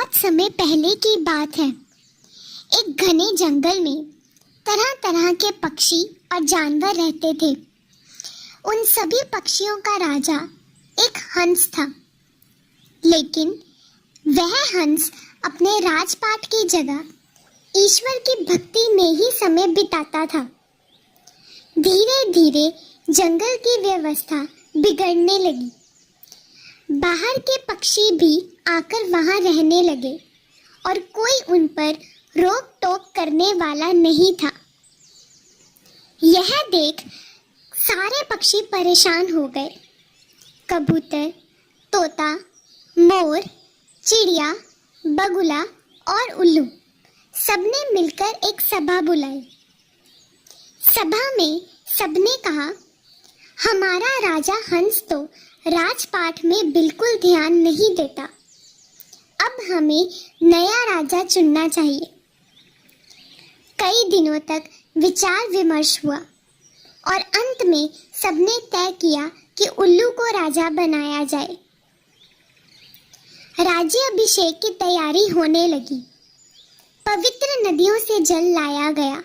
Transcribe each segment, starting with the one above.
बहुत समय पहले की बात है। एक घने जंगल में तरह तरह के पक्षी और जानवर रहते थे। उन सभी पक्षियों का राजा एक हंस था, लेकिन वह हंस अपने राजपाट की जगह ईश्वर की भक्ति में ही समय बिताता था। धीरे धीरे जंगल की व्यवस्था बिगड़ने लगी। बाहर के पक्षी भी आकर वहां रहने लगे और कोई उन पर रोक टोक करने वाला नहीं था। यह देख सारे पक्षी परेशान हो गए। कबूतर, तोता, मोर, चिड़िया, बगुला और उल्लू सबने मिलकर एक सभा बुलाई। सभा में सबने कहा, हमारा राजा हंस तो राजपाट में बिल्कुल ध्यान नहीं देता। अब हमें नया राजा चुनना चाहिए। कई दिनों तक विचार विमर्श हुआ और अंत में सबने तय किया कि उल्लू को राजा बनाया जाए। राज्याभिषेक की तैयारी होने लगी। पवित्र नदियों से जल लाया गया।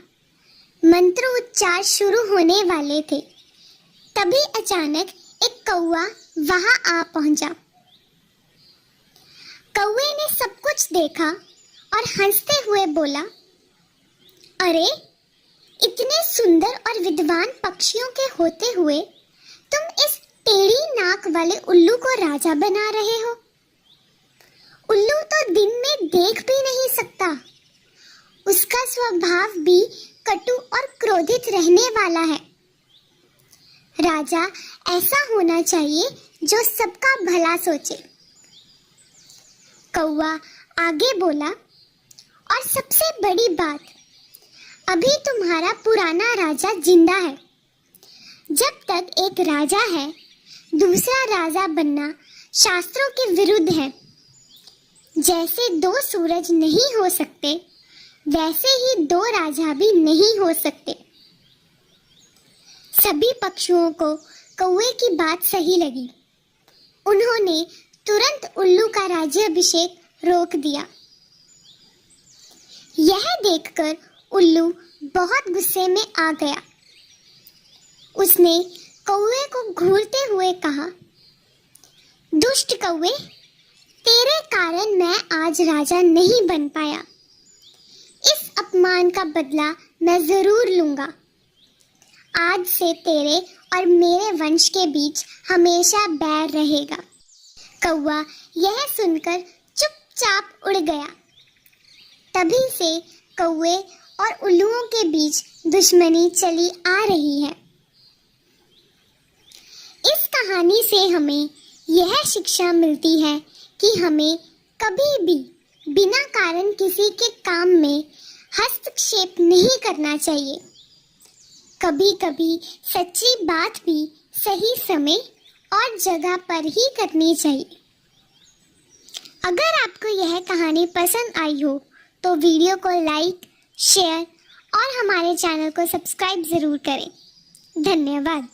मंत्र उच्चार शुरू होने वाले थे, तभी अचानक एक कौवा वहां आ पहुंचा। कौवे ने सब कुछ देखा और हंसते हुए बोला, अरे, इतने सुंदर और विद्वान पक्षियों के होते हुए तुम इस टेढ़ी नाक वाले उल्लू को राजा बना रहे हो। उल्लू तो दिन में देख भी नहीं सकता। उसका स्वभाव भी कटु और क्रोधित रहने वाला है। राजा ऐसा होना चाहिए जो सबका भला सोचे। कौवा आगे बोला, और सबसे बड़ी बात, अभी तुम्हारा पुराना राजा जिंदा है। जब तक एक राजा है, दूसरा राजा बनना शास्त्रों के विरुद्ध है। जैसे दो सूरज नहीं हो सकते, वैसे ही दो राजा भी नहीं हो सकते। सभी पक्षियों को कौवे की बात सही लगी। उन्होंने तुरंत उल्लू का राज्याभिषेक रोक दिया। यह देखकर उल्लू बहुत गुस्से में आ गया। उसने कौवे को घूरते हुए कहा, दुष्ट कौवे, तेरे कारण मैं आज राजा नहीं बन पाया। इस अपमान का बदला मैं जरूर लूंगा। आज से तेरे और मेरे वंश के बीच हमेशा बैर रहेगा। कौवा यह सुनकर चुपचाप उड़ गया। तभी से कौवे और उल्लुओं के बीच दुश्मनी चली आ रही है। इस कहानी से हमें यह शिक्षा मिलती है कि हमें कभी भी बिना कारण किसी के काम में हस्तक्षेप नहीं करना चाहिए। कभी कभी सच्ची बात भी सही समय और जगह पर ही करनी चाहिए। अगर आपको यह कहानी पसंद आई हो तो वीडियो को लाइक, शेयर और हमारे चैनल को सब्सक्राइब ज़रूर करें। धन्यवाद।